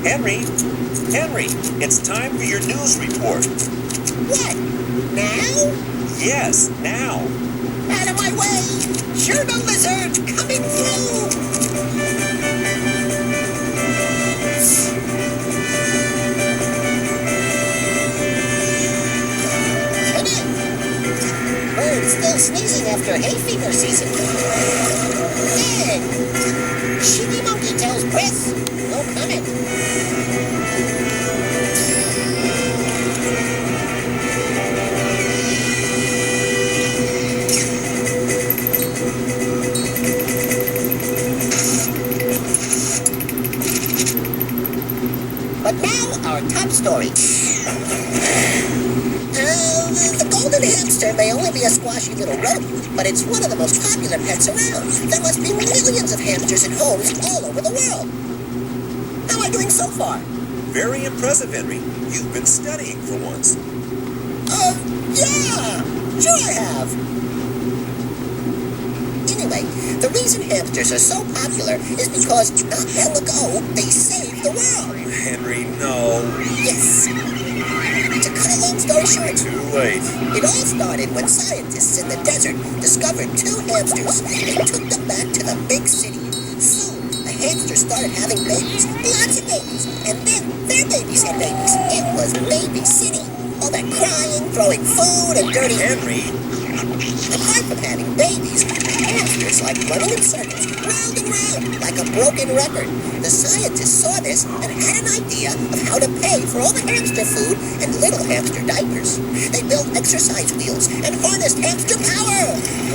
Henry! Henry! It's time for your news report. What? Now? Yes, now. Out of my way! Sure the lizard coming through! Come in! Bird's still sneezing after hay fever season. Hey! Shitty monkey tells Chris, no comment. But now, our top story. The golden hamster may only be a squashy little rodent, but it's one of the most popular pets around. There must be millions of hamsters in homes all over the world. How am I doing so far? Very impressive, Henry. You've been studying for once. Yeah! Sure I have. Anyway, the reason hamsters are so popular is because not long ago, they saved the world. Henry, no. Yes. To cut a long story short, Too late. it all started when scientists in the desert discovered two hamsters and took them back to the big city. Soon, the hamsters started having babies, lots of babies, and then their babies had babies. It was baby city. All that crying, throwing food, and dirty... Henry! Apart from having babies, hamsters like running in circles, round and round, like a broken record. The scientists saw this and had an idea of how to pay for all the hamster food and little hamster diapers. They built exercise wheels and harnessed hamster power.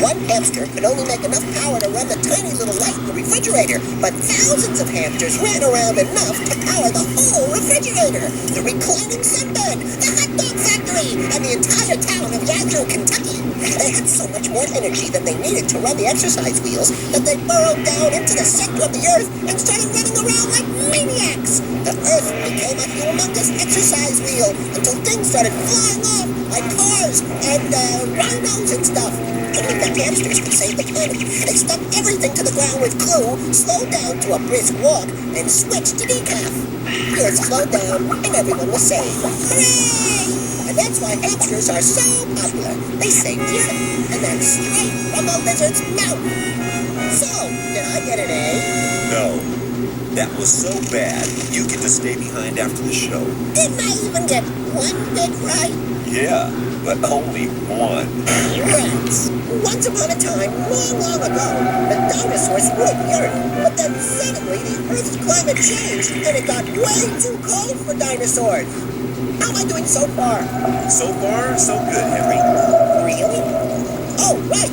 One hamster could only make enough power to run the tiny little light in the refrigerator, but thousands of hamsters ran around enough to power the whole refrigerator, the reclining sunbed, the hot dog factory, and the entire town of Yazoo, Kentucky. They had so much more energy than they needed to run the exercise wheels that they burrowed down into the center of the earth and started running around like maniacs. The earth became a humongous exercise wheel until things started flying off like cars and rhinos and stuff. Only the hamsters could save the planet. They stuck everything to the ground with glue, slowed down to a brisk walk, and switched to decaf. Earth slowed down, and everyone was saved. Hooray! And that's why hamsters are so popular. They saved the earth, and that's straight from a lizard's mouth. So, did I get an A? No. That was so bad, you get to stay behind after the show. Didn't I even get one bit right? Yeah, but only one. Rats. Once upon a time, long, long ago, the dinosaurs ruled the earth. But then suddenly the Earth's climate changed, and it got way too cold for dinosaurs. How am I doing so far? So far, so good, Henry. Really? Oh, right.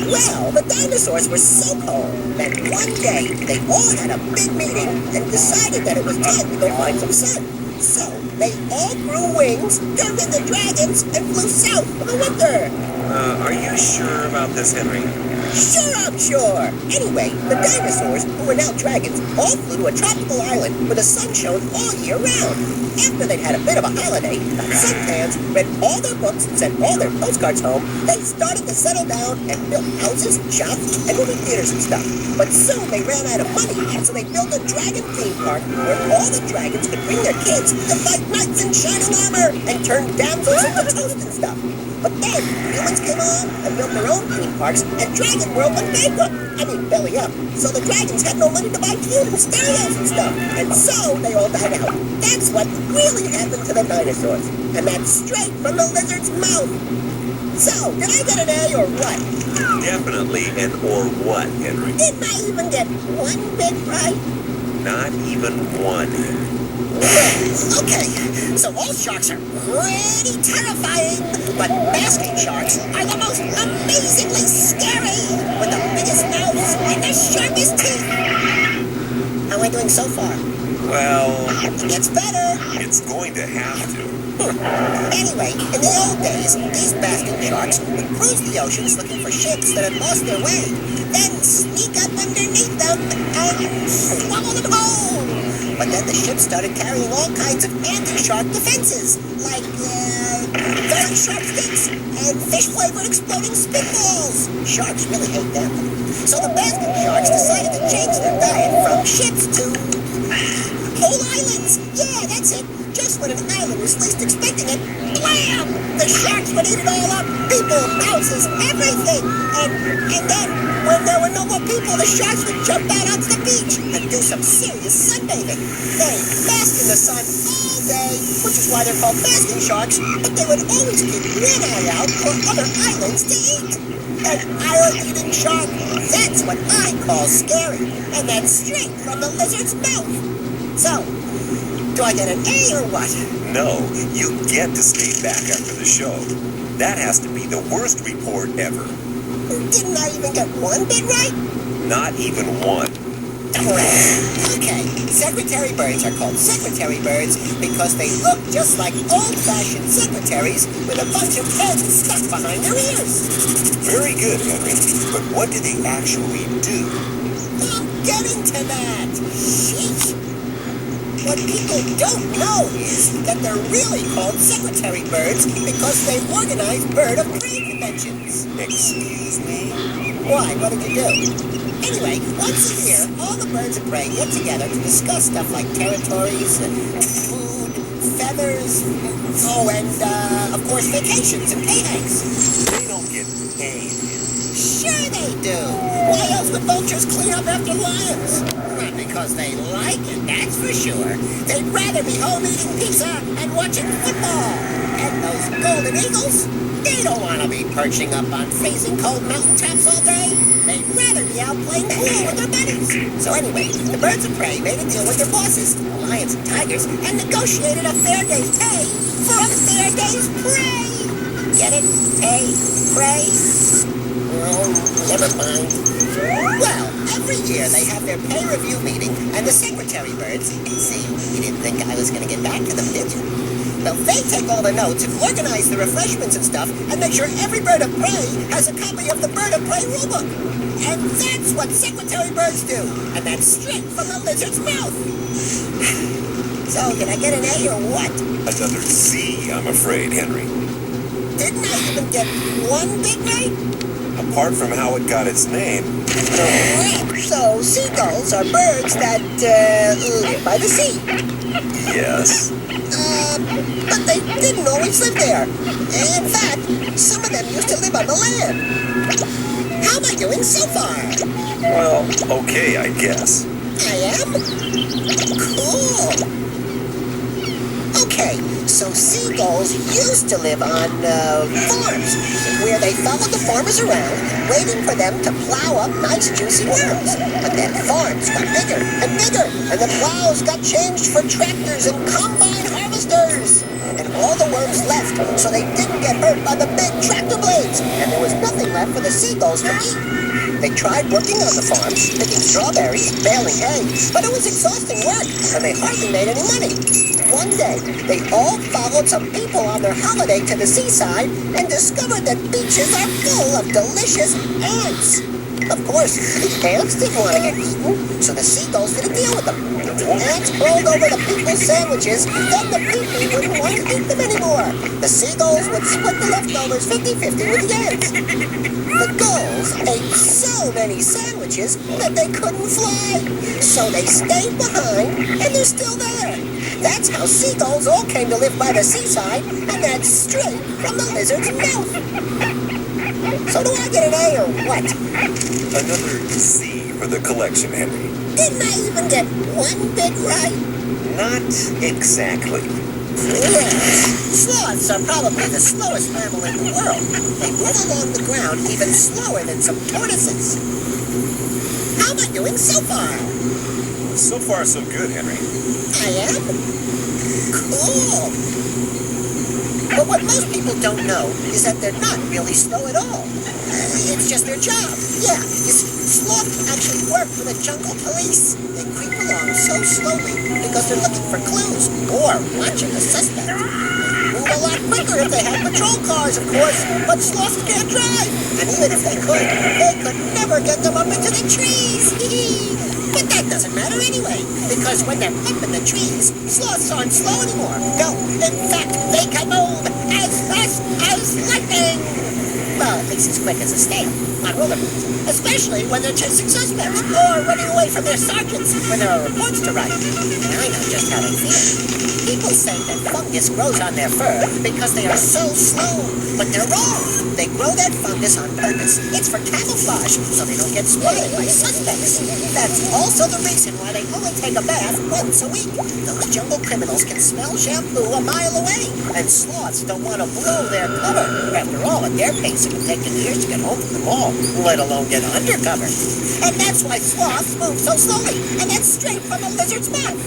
Well, the dinosaurs were so cold that one day they all had a big meeting and decided that it was time to go find some sun. So they all grew wings, turned into dragons, and flew south for the winter. Are you sure about this, Henry? Sure, I'm sure. Anyway, the dinosaurs, who were now dragons, all flew to a tropical island where the sun shone all year round. After they'd had a bit of a holiday, the sunfans read all their books and sent all their postcards home. They started to settle down and built houses, shops, and movie theaters and stuff. But soon they ran out of money, so they built a dragon theme park where all the dragons could bring their kids to fight knights in shining armor and turn damsels into toast and stuff. But then humans came on and built their own theme parks, and Dragon World went bankrupt. I mean, belly up. So the dragons had no money to buy food and stereos and stuff. And so they all died out. That's what really happened to the dinosaurs. And that's straight from the lizard's mouth. So, did I get an A or what? Definitely an or what, Henry? Didn't I even get one bit right? Not even one. Okay, so all sharks are pretty terrifying, but basking sharks are the most amazingly scary, with the biggest mouths and the sharpest teeth. How am I doing so far? Well, It gets better. it's going to have to. Anyway, in the old days, these basking sharks would cruise the oceans looking for ships that had lost their way, then sneak up underneath them and swallow them whole. But then the ship started carrying all kinds of anti-shark defenses, like very sharp sticks and fish-flavored exploding spitballs. Sharks really hate them. So the basking sharks decided to change their diet from ships to Whole islands! Yeah, that's it. Just when an island was least expecting it, blam! The sharks would eat it all up. People, houses, everything. And then, when there were no more people, the sharks would jump out onto the beach and do some serious sunbathing. They bask in the sun all day, which is why they're called basking sharks. But they would always keep one eye out for other islands to eat. An island-eating shark, that's what I call scary. And that's straight from the lizard's mouth. So, do I get an A or what? No, you get to stay back after the show. That has to be the worst report ever. Didn't I even get one bit right? Not even one. Okay, secretary birds are called secretary birds because they look just like old-fashioned secretaries with a bunch of heads stuck behind their ears. Very good, Henry. But what do they actually do? I'm getting to that. Sheesh. What people don't know is that they're really called secretary birds because they organize bird of prey conventions. Excuse me? Why? What did you do? Anyway, once a year, all the birds of prey get together to discuss stuff like territories, food, feathers, and, of course, vacations and pay hikes. They don't get paid. Sure they do. Why else would vultures clean up after lions? Not because they like it, that's for sure. They'd rather be home eating pizza and watching football. And those golden eagles, they don't want to be perching up on freezing cold mountaintops all day. They'd rather be out playing pool with their buddies. So anyway, the birds of prey made a deal with their bosses, the lions and tigers, and negotiated a fair day's pay for a fair day's prey. Get it? Pay? Prey? Oh, never mind. Well, every year they have their pay review meeting, and the secretary birds, see, you didn't think I was going to get back to them, did you? Well, they take all the notes and organize the refreshments and stuff, and make sure every bird of prey has a copy of the bird of prey rulebook. And that's what secretary birds do, and that's straight from the lizard's mouth. So, did I get an A or what? Another C, I'm afraid, Henry. Didn't I even get one bit right? Apart from how it got its name. So, seagulls are birds that live by the sea. Yes. But they didn't always live there. In fact, some of them used to live on the land. How am I doing so far? Well, okay, I guess. I am? Cool. Okay, so seagulls used to live on farms, where they followed the farmers around, waiting for them to plow up nice juicy worms. But then farms got bigger and bigger, and the plows got changed for tractors and combine harvesters. And all the worms left, so they didn't get hurt by the big tractor blades, and there was nothing left for the seagulls to eat. They tried working on the farms, picking strawberries, baling hay, but it was exhausting work, and they hardly made any money. One day, they all followed some people on their holiday to the seaside and discovered that beaches are full of delicious ants. Of course, the ants didn't want to get eaten, so the seagulls did a deal with them. If the ants crawled over the people's sandwiches, then the people wouldn't want to eat them anymore. The seagulls would split the leftovers 50-50 with the ants. The gulls ate so many sandwiches that they couldn't fly, so they stayed behind, and they're still there. That's how seagulls all came to live by the seaside, and that's straight from the lizard's mouth. So do I get an A or what? Another C for the collection, Henry. Didn't I even get one bit right? Not exactly. Sloths are probably the slowest mammal in the world. They run along the ground even slower than some tortoises. How am I doing so far? So far, so good, Henry. I am? Cool. But what most people don't know is that they're not really slow at all. It's just their job. Yeah, you see, sloths actually work for the jungle police. They creep along so slowly because they're looking for clues or watching a suspect. They move a lot quicker if they had patrol cars, of course, but sloths can't drive. And even if they could never get them up into the trees. But that doesn't matter anyway, because when they're up in the trees, sloths aren't slow anymore. No, in fact, they can move as fast as lightning. Well, at least as quick as a snail on rollerblades, especially when they're chasing suspects or running away from their sergeants when there are reports to write. And I know just how they feel. People say that fungus grows on their fur because they are so slow, but they're wrong. They grow that fungus on purpose. It's for camouflage, so they don't get spotted by suspects. That's also the reason why they only take a bath once a week. Those jungle criminals can smell shampoo a mile away, and sloths don't want to blow their cover. After all, at their pace, it can take them years to get home from the mall, let alone get undercover. And that's why sloths move so slowly, and that's straight from a lizard's mouth.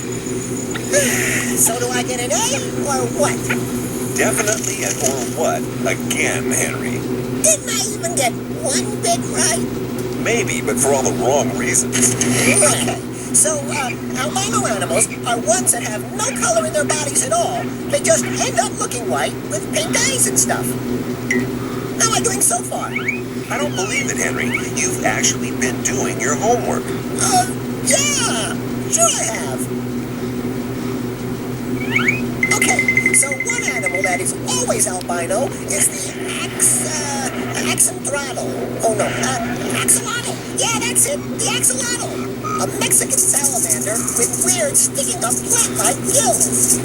So do I get an A or what? Definitely an or what again, Henry. Didn't I even get one bit right? Maybe, but for all the wrong reasons. Right. So, albino animals are ones that have no color in their bodies at all. They just end up looking white with pink eyes and stuff. How am I doing so far? I don't believe it, Henry. You've actually been doing your homework. Yeah, sure I have. Okay, so one animal that is always albino is the axolotl. Oh no, axolotl. Yeah, that's it, the axolotl. A Mexican salamander with weird sticking up flat-like gills.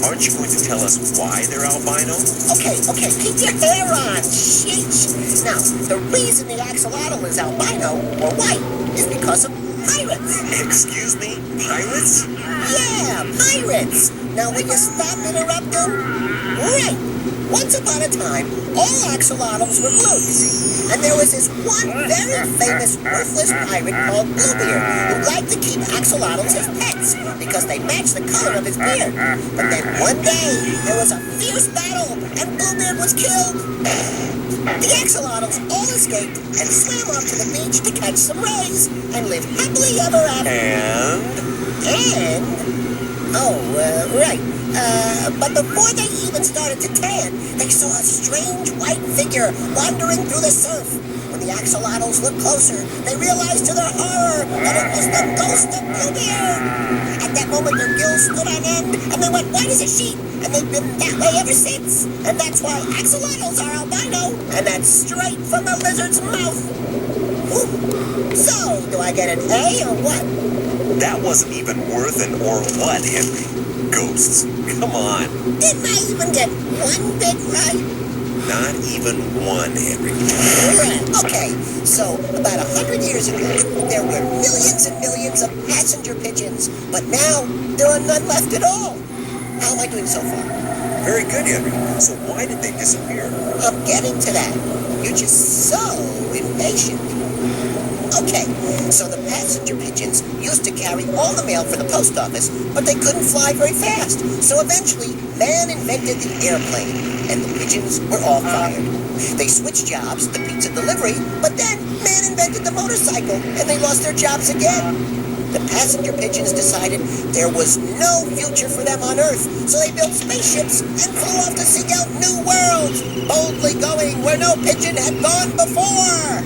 Aren't you going to tell us why they're albino? Okay, keep your hair on, sheesh. Now, the reason the axolotl is albino, or white, is because of pirates. Excuse me? Pirates? Yeah, pirates. Now, will you stop interrupting? Right. Once upon a time, all axolotls were blue, you see. And there was this one very famous worthless pirate called Bluebeard who liked to keep axolotls as pets because they matched the color of his beard. But then one day, there was a fierce battle and Bluebeard was killed. The axolotls all escaped and swam off to the beach to catch some rays and live happily ever after. Right. But before they even started to tan, they saw a strange white figure wandering through the surf. When the axolotls looked closer, they realized to their horror that it was the ghost of Bluebeard. At that moment, their gills stood on end, and they went white as a sheet, and they've been that way ever since. And that's why axolotls are albino, and that's straight from a lizard's mouth. Whew. So, do I get an A or what? That wasn't even worth an or what, Henry. Ghosts. Come on. Didn't I even get one bit right? Not even one, Henry. Okay, so about 100 years ago, there were millions and millions of passenger pigeons, but now there are none left at all. How am I doing so far? Very good, Henry. So why did they disappear? I'm getting to that. You're just so impatient. Okay, so the passenger pigeons used to carry all the mail for the post office, but they couldn't fly very fast. So eventually, man invented the airplane, and the pigeons were all fired. They switched jobs to pizza delivery, but then man invented the motorcycle, and they lost their jobs again. The passenger pigeons decided there was no future for them on Earth, so they built spaceships and flew off to seek out new worlds, boldly going where no pigeon had gone before.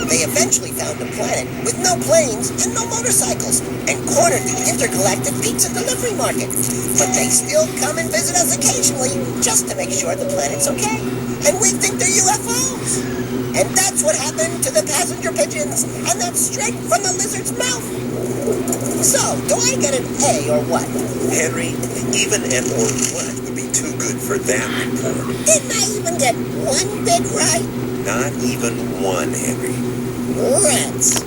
They eventually found a planet with no planes and no motorcycles and cornered the intergalactic pizza delivery market. But they still come and visit us occasionally just to make sure the planet's okay. And we think they're UFOs. And that's what happened to the passenger pigeons, and that's straight from the lizard's mouth. So, do I get an A or what? Henry, even an or what would be too good for that report. Didn't I even get one bit right? Not even one, Henry. Rats.